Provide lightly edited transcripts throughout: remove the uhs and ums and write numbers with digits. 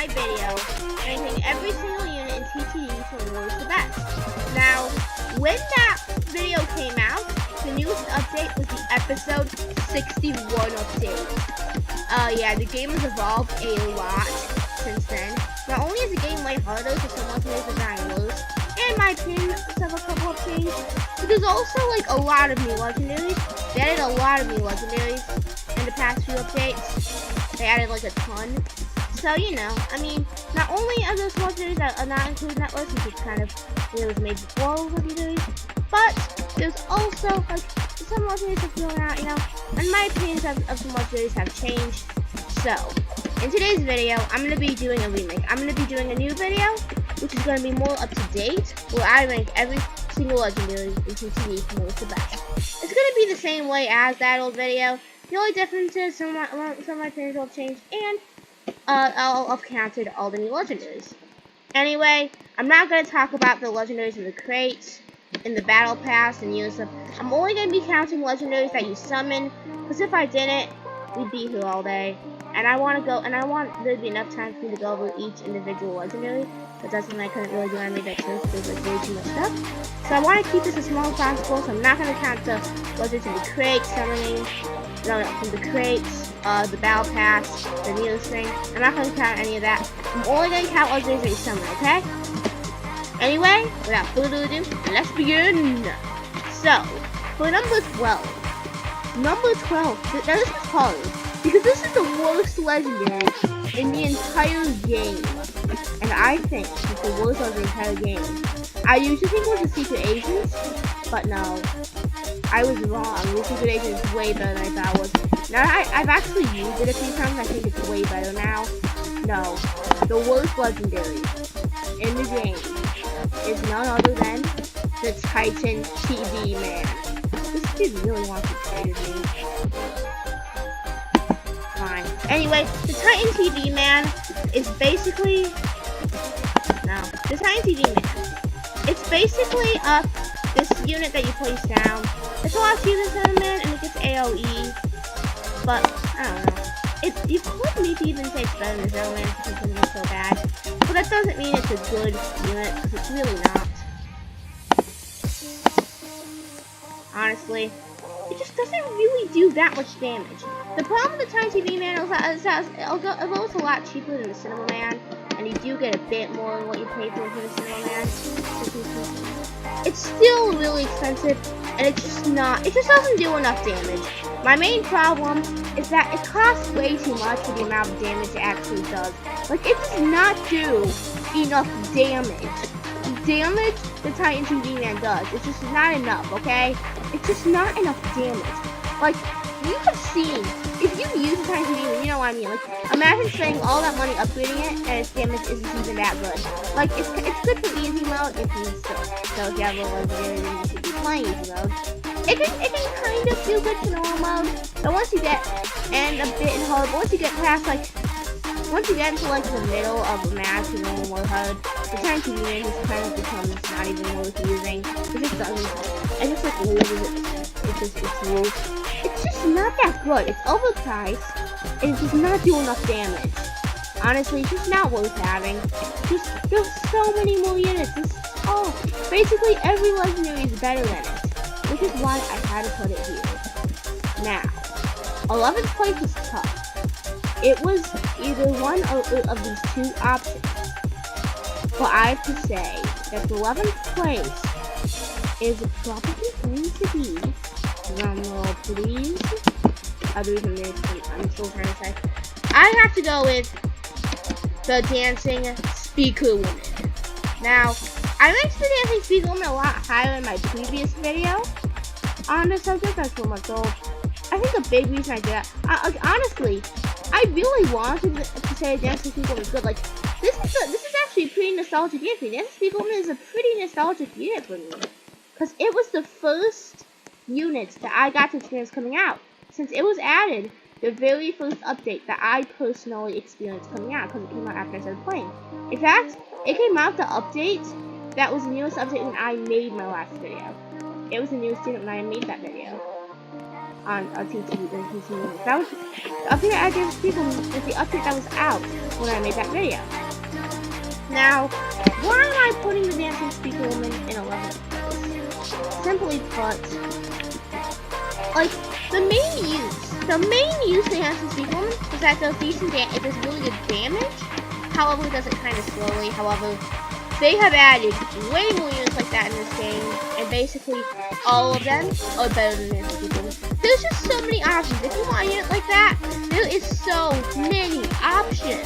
my video ranking every single unit in TTD from worst to best. Now, when that video came out, the newest update was the episode 61 update. Yeah, the game has evolved a lot since then. Not only is the game way harder for some legendaries are dying loose, and my opinion, have a couple of changes, but there's also like a lot of new legendaries. They added a lot of new legendaries in the past few updates. They added like a ton. So, you know, I mean, not only are those legendaries that are not included in that list, which is kind of what was made before legendaries, but there's also like some legendaries have grown out, you know, and my opinions of some legendaries have changed. So, in today's video, I'm going to be doing a remake. I'm going to be doing a new video, which is going to be more up to date, where I rank every single legendary in TTD from worst to best. It's going to be the same way as that old video. The only difference is some of my opinions will have changed, and I've counted all the new legendaries. Anyway, I'm not going to talk about the legendaries in the crates, in the battle pass, and new stuff. I'm only going to be counting legendaries that you summon, because if I didn't, we'd be here all day. And I want there to be enough time for me to go over each individual legendary. But that's something I couldn't really do on my because there's like way too much stuff. So I want to keep this as small as possible, so I'm not going to count the legendaries in the crates, summoning, no, from the crates, the battle pass, the newest thing. I'm not going to count any of that. I'm only going to count legendaries that you summon, okay? Anyway, without further ado, let's begin! So, for number 12. Number 12, now this is hard, because this is the worst legendary in the entire game. And I think it's the worst of the entire game. I usually think it was the Secret Agents, but no. I was wrong. The Secret Agent is way better than I thought it was. Now, I've actually used it a few times. I think it's way better now. No. The worst legendary in the game is none other than the Titan TTD man. This dude really wants to trade with me. Fine. Anyway, the Titan TTD man is basically... No. The Titan TTD man. It's basically this unit that you place down. It's a lot cheaper than a man, and it gets AoE. But, I don't know. You could maybe even say it's better than Zero Man because it's so bad. But that doesn't mean it's a good unit, because it's really not. Honestly, it just doesn't really do that much damage. The problem with the Titan TTD man is although it's a lot cheaper than the Cinema Man, and you do get a bit more than what you pay for the Cinema Man, it's still really expensive, and it just doesn't do enough damage. My main problem is that it costs way too much for the amount of damage it actually does. Like, it does not do enough damage. The damage the Titan TTD man does, it's just not enough, okay? It's just not enough damage. Like, you have seen, if you use the Titan TTD man, you know what I mean. Like, imagine spending all that money upgrading it, and its damage isn't even that good. Like, it's good for easy mode if you so if you have a legendary, then you should be playing easy mode. It can kind of feel good for normal mode, but once you get, and a bit in hard, once you get past, like, once you get into, like, the middle of a match and normal more hard, the Titan TTD man just kind of becomes not even worth using. It just doesn't, it just, like, loses it. It's just not that good. It's overpriced, and it does not do enough damage. Honestly, it's just not worth having. There's so many more units. Basically every legendary is better than it, which is why I had to put it here. Now, 11th place is tough. It was either one of these two options, but I have to say that the 11th place is probably going to be, drumroll please, others in this, I'm still trying to say, I have to go with the Dancing Speaker Woman. Now, I ranked the Dancing Speaker Woman a lot higher in my previous video on the subject. That's 4 months old. I think a big reason I did that, honestly, I really wanted to say Dancing Speaker Woman is good. Like, this is actually a pretty nostalgic unit for me. Dancing Speaker Woman is a pretty nostalgic unit for me, because it was the first unit that I got to experience coming out, since it was added the very first update that I personally experienced coming out, because it came out after I started playing. In fact, it came out the update that was the newest update when I made my last video. It was the newest unit when I made that video. on TTD and TTD. That was the update I did with people is the update that was out when I made that video. Now, why am I putting the dancing speaker woman in 11th place? Simply put, like the main use of the dancing speaker woman is that does decent damage. It does really good damage. However, it does it kind of slowly. However, they have added way more units like that in this game, and basically all of them are better than this people. There's just so many options. If you want a unit like that, there is so many options.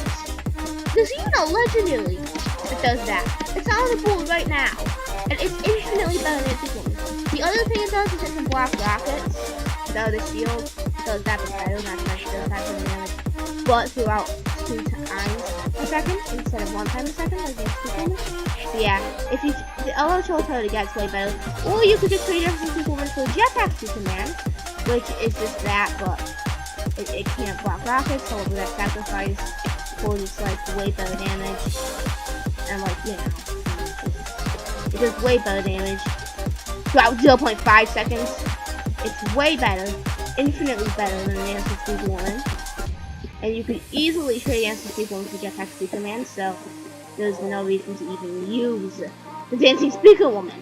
There's even a legendary that does that. It's on the board right now, and it's infinitely better than this one. The other thing it does is it can block rockets. So the shield does that better, not to mention does that damage, but throughout 2 times a second instead of 1 time a second, like the speaker. So yeah, if you, I'll show how to get way better. Or you could just trade everything speaker for jetpack speaker command, which is just that, but it can't block rockets. However, that sacrifice for just like way better damage, and like it does way better damage throughout 0.5 seconds. It's way better, infinitely better than the dancing speaker woman. And you could easily trade dancing speaker woman for jetpack speaker command, so there's no reason to even use the dancing speaker woman.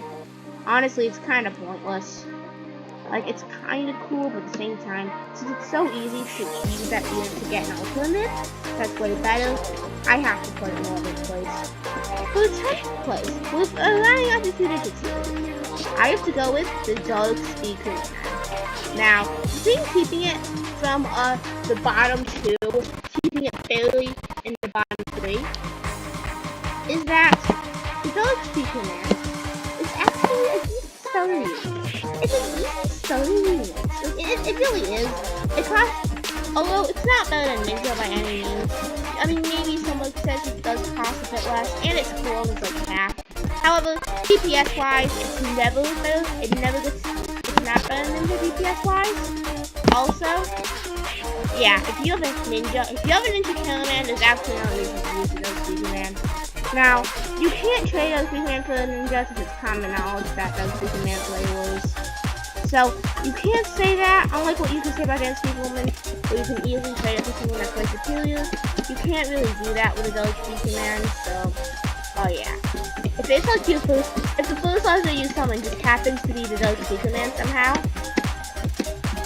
Honestly, it's kind of pointless. Like, it's kind of cool, but at the same time, since it's so easy to use that unit to get an ultimate, that's way better. I have to put it in 11th place. For the 10th place, with running up to 2 digits here, I have to go with the dark speaker. Now, the thing keeping it from the bottom 2, keeping it barely in the bottom 3, is that the dark speaker man is actually a decent starter unit. It's a decent starter unit. It really is. It costs, although it's not better than Ninja by any means. I mean, maybe someone says it does cost a bit less, and its cooldown is like half. However, DPS wise, it's never better. It never gets. It's not better than Ninja DPS wise. Also, yeah, if you have a Ninja Killer Man, there's absolutely no reason to use the Dark Speaker Man. Now, you can't trade Dark Speaker Man for the Ninja since it's common knowledge that Dark Speaker Man play wars. So, you can't say that, unlike what you can say about Dance Speaker Woman, where you can easily trade it for someone that's way superior. You can't really do that with a Dark Speaker Man, so, oh yeah. If it's like if the first legendary you summon just happens to be the Dark Speaker Man somehow,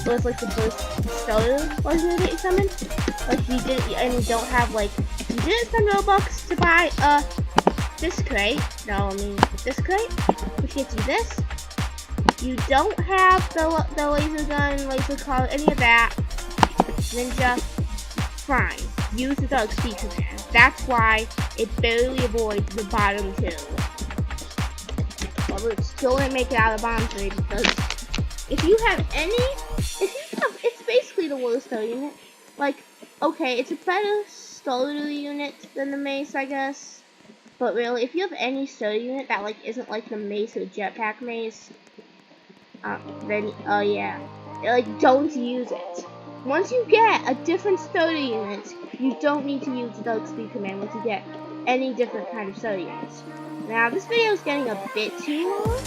or it's like the first starter legendary that you summon, like you didn't, and you don't have like, you didn't spend Robux to buy this crate, this crate, which gets you this. You don't have the laser gun, laser card, any of that. Ninja, fine. Use the Dark Speaker Man. That's why it barely avoids the bottom 2. Although it still didn't make it out of the bottom 3 because if you have it's basically the worst starter unit. Like, okay, it's a better starter unit than the mace, I guess. But really, if you have any starter unit that like isn't like the mace or jetpack mace, then yeah, like don't use it. Once you get a different starter unit, you don't need to use the Dark Speaker Man once you get any different kind of starter units. Now this video is getting a bit too long,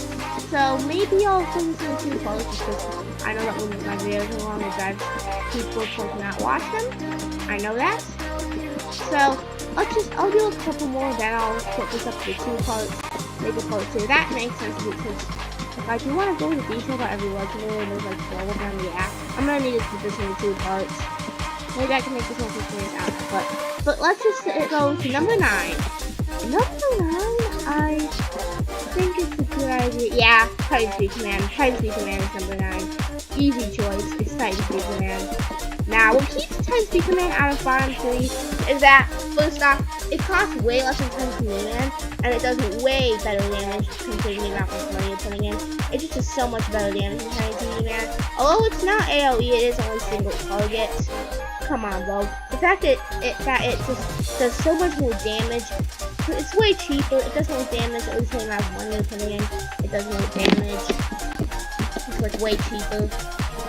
so maybe I'll finish it in 2 parts because I know that when my videos are long, it drives people to not watch them. I know that. So I'll do a couple more, then I'll put this up to 2 parts, make a part 2. That makes sense because if I do want to go into detail about every legendary, there's like 12 of them, yeah, I'm gonna need to put this into 2 parts. Maybe I can make this one 15 minutes out, but let's just go to number 9. Number 9, I think it's a good idea. Yeah, Titan Speaker Man. Titan Speaker Man is number 9. Easy choice. It's Titan Speaker Man. Now, what keeps Titan Speaker Man out of bottom 3 is that, first off, it costs way less than Titan Speaker Man, and it does way better damage considering the amount of money you're putting in. It just does so much better damage than Titan Speaker Man. Although it's not AoE, it is only single target. Come on, bro. The fact that it just does so much more damage, it's way cheaper. It does more damage at the same amount of money you're putting in. It does more damage. It's like way cheaper.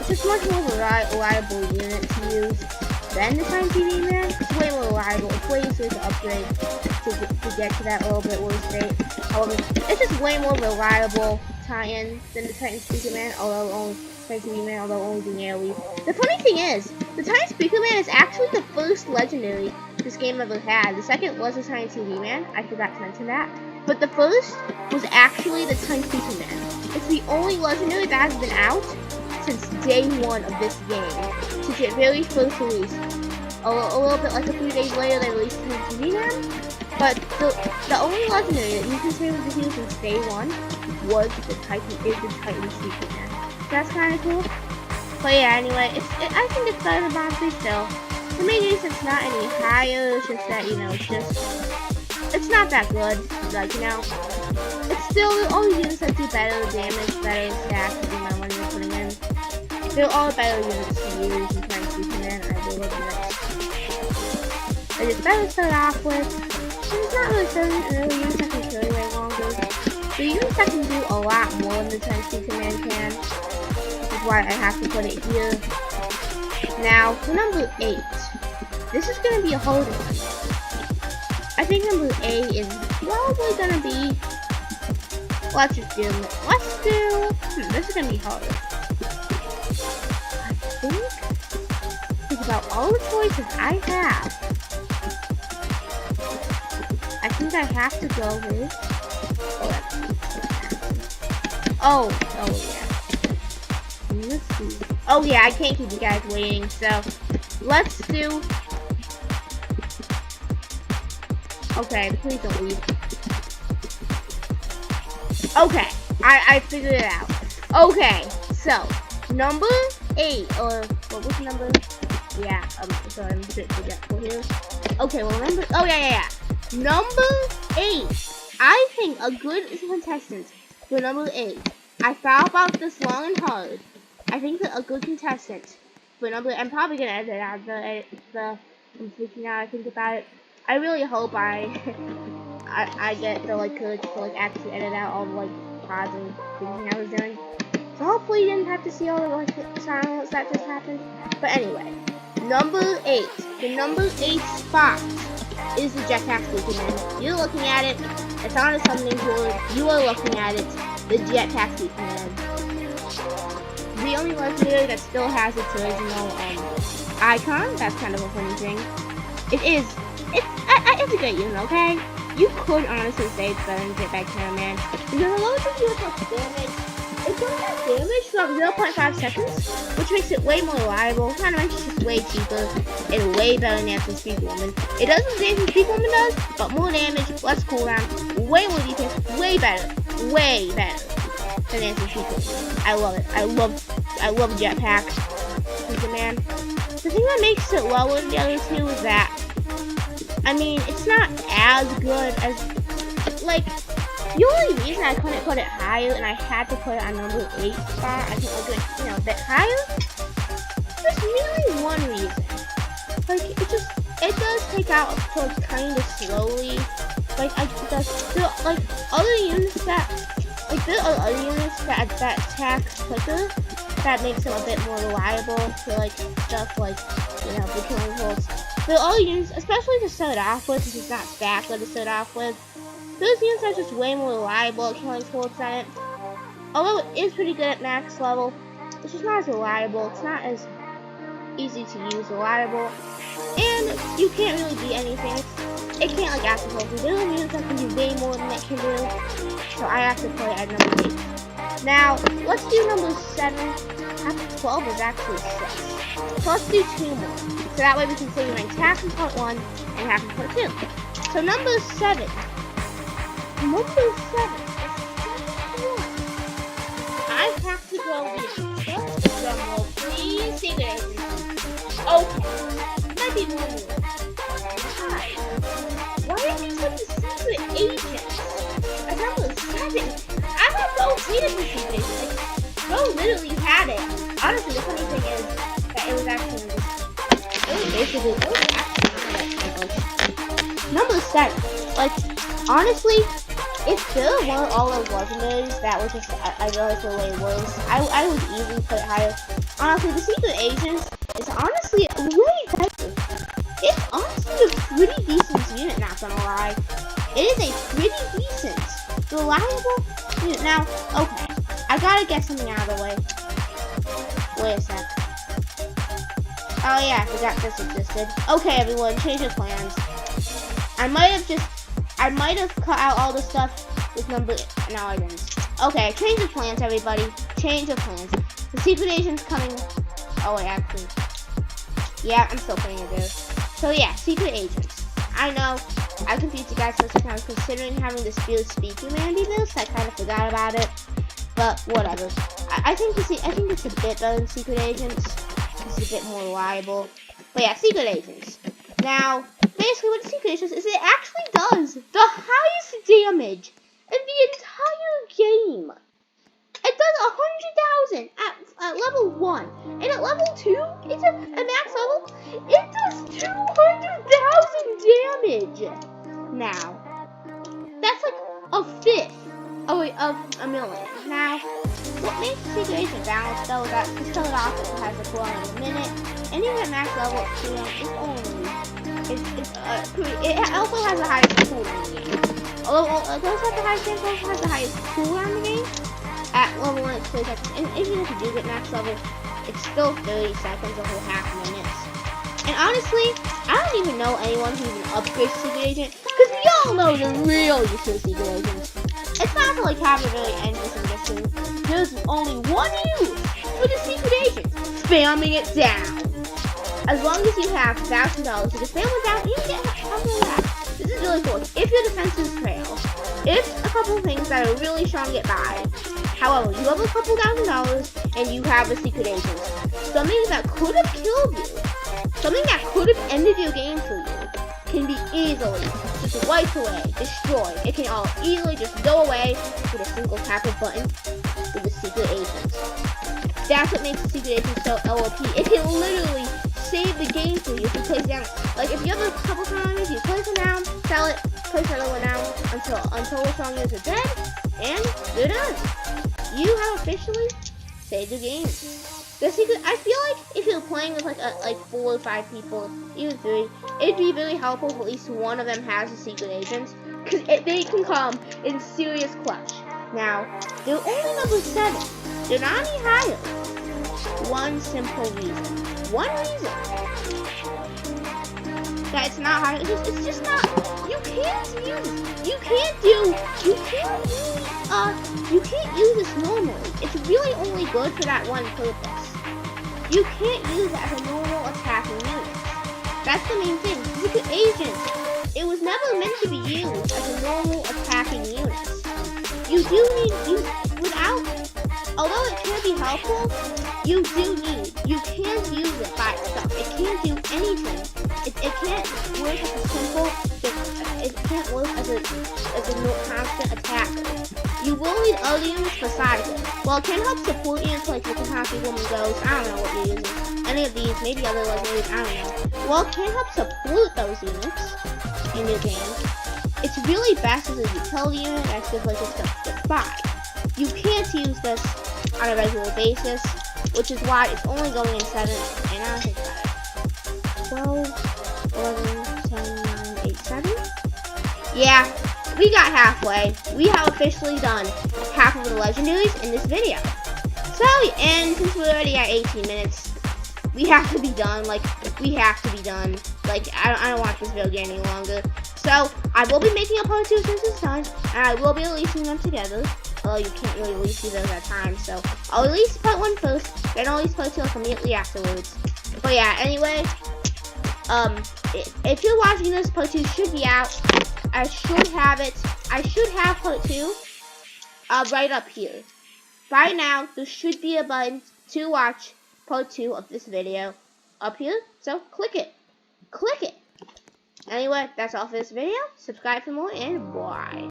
It's just much more reliable unit to use than the Titan TV Man. It's way more reliable. It's way easier to upgrade to get to that little bit worse state. However, it's just way more reliable Titan than the Titan Speaker Man, although only Titan TV Man, although only being AoE. The funny thing is, the Titan Speaker Man is actually the first legendary this game ever had. The second was the Titan TV Man. I forgot to mention that. But the first was actually the Titan Speaker Man. It's the only legendary that has been out since day one of this game. Since it very first released. A little bit like a few days later, they released Titan TV Man. But the only legendary that you can say was here since day one was the Titan Speaker Man. So that's kind of cool. But yeah, anyway, I think it's better than Bomb 3 still. For me, it's not any higher. It's just that, you know, it's not that good. Like, you know, it's still all the units that do better damage, better stats, the amount of money you're putting in. They're all better units to use in Titan Speaker Man. I will admit. It's better to start off with. It's not really certain units that can carry way longer. The units that can do a lot more than the Titan Speaker Man can. Which is why I have to put it here. Now, for number 8. This is going to be a harder one. I think number 8 is probably going to be... Let's do... this is going to be harder. I think about all the choices I have. I think I have to go with... Oh yeah. Let's see. Oh yeah, I can't keep you guys waiting, so let's do... Okay, please don't leave. Okay, I figured it out. Okay, so number 8, or what was the number? Yeah, sorry, I'm a bit forgetful here. Okay, well number... Oh yeah. Number 8. I think a good contestant for number 8. I thought about this long and hard. I think that a good contestant for number... I'm probably gonna edit out the I'm freaking out. I think about it. I really hope I get the courage to actually edit out all the pods and things I was doing. So hopefully you didn't have to see all the silence that just happened. But anyway, number 8. The number 8 spot is the Jetpack Speaker Man. You're looking at it. It's on a summoning board. You are looking at it. The Jetpack Speaker Man. The only legendary that still has its original icon. That's kind of a funny thing. It's a great unit, okay? You could honestly say it's better than Jetpack Cameraman. Because although it does much damage, it does have damage for about 0.5 seconds, which makes it way more reliable. Not to mention it's just way cheaper and way better than Natural Speed Woman. It does the same thing Speed Woman does, but more damage, less cooldown, way more defense, way better than Natural Speed Woman. I love it. I love Jetpack Speaker Man. The thing that makes it lower than the other two is that, I mean, it's not as good as, the only reason I couldn't put it higher and I had to put it on number 8 spot, I think I'll do it, a bit higher, there's really one reason. It does take out towards kind of slowly. There are other units that attack quicker, that makes them a bit more reliable for, stuff the killing bolts. There are other units, especially to start off with, because it's not that good to start off with. Those units are just way more reliable at killing bolts than it. Although it is pretty good at max level, it's just not as reliable. It's not as easy to use, reliable. And you can't really beat anything. It can't active hold. There are units that can do way more than it can do. So I have to put it at number 8. Now, let's do number 7. After 12 is actually 6. So let's do 2 more. So that way we can say we ranked half in part 1 and half in part 2. So number 7. Number 7 is 1. I have to go with drumroll, please. Secret agent. Okay. Might be more than 5. Why are these such a secret agent? At number 7. I thought those needed the secret agent. Bro literally had it. Honestly, the funny thing is that it was actually number 7. Honestly, if there were all those legendaries that were just, I realized were way worse, I would easily put it higher. Honestly, the secret agents is honestly way better. It's honestly a pretty decent unit, not gonna lie. It is a pretty decent, reliable unit. Now, okay, I gotta get something out of the way. Wait a sec. Oh yeah, I forgot this existed. Okay, everyone, change your plans. I might have cut out all the stuff with number. No, I didn't. Okay, change your plans, everybody. Change your plans. The secret agent's coming. Oh wait, actually. Yeah, I'm still putting it there. So yeah, secret agents. I know, I confused you guys for a second. I was considering having this field speak humanity this. I kind of forgot about it, but whatever. I think it's a bit better than secret agents. It's a bit more reliable. But yeah, secret agents. Now, basically what the secret agents is, it actually does the highest damage in the entire game. It does 100,000 at level 1. And at level 2, it's at max level, it does 200,000 damage. Now, that's like a fifth of a million. Now, what makes the secret agent balanced though is that to kill it off, it has a cooldown in a minute. And even at max level, it also has the highest cooldown in the game. Although it does have the highest damage, it also has the highest cooldown in the game. At level 1, it's 30 seconds. And even if you do get max level, it's still 30 seconds, a whole half minutes. And honestly, I don't even know anyone who even upgrades Secret Agent, because we all know the real use of Secret Agents. It's not to like have it really endless and just there's only one use for the Secret Agent, spamming it down. As long as you have $1,000, you can spam it down and you get something like that. This is really cool. If your defenses trail, if a couple of things that are really strong get by, however, you have a couple $1,000 and you have a secret agent. Something that could have killed you, something that could have ended your game for you, can be easily just wiped away, destroyed. It can all easily just go away with a single tap of button with the secret agent. That's what makes the secret agent so OP. It can literally save the game for you if you place it down. Like if you have a couple strong you place it down, sell it, place another one down until the strong units are dead, and you're done. You have officially saved the game. The secret, I feel like if you're playing with like 4 or 5 people, even 3, it'd be really helpful if at least one of them has a secret agent, because they can come in serious clutch. Now, they're only number 7. They're not any higher. One simple reason. One reason that it's not higher. It's just not. You can't use this normally. It's really only good for that one purpose. You can't use it as a normal attacking unit. That's the main thing. Secret agent. It was never meant to be used as a normal attacking unit. You can use it by itself. It can't do anything. It can't work as a simple, it can't work as a constant attacker. You will need other units besides it. Well, it can help support units like you can have the woman ghost, I don't know what you're using. Any of these, maybe other legendaries, I don't know. Well, it can help support those units in your game. It's really best as a utility unit that's good like just a 5. You can't use this on a regular basis, which is why it's only going in 7, and I think about it. 12, 11, 10, 9, 8, 7? Yeah, we got halfway. We have officially done half of the legendaries in this video. So, and since we're already at 18 minutes, we have to be done. Like, we have to be done. Like, I don't want this video any longer. So, I will be making a part 2 since it's done, and I will be releasing them together. Well, you can't really release these at times, so I'll release part 1 first, then I'll release part 2 immediately afterwards. But yeah, anyway, if you're watching this, part 2 should be out. I should have part 2 right up here. By now, there should be a button to watch part 2 of this video up here, so click it. Click it. Anyway, that's all for this video. Subscribe for more, and bye.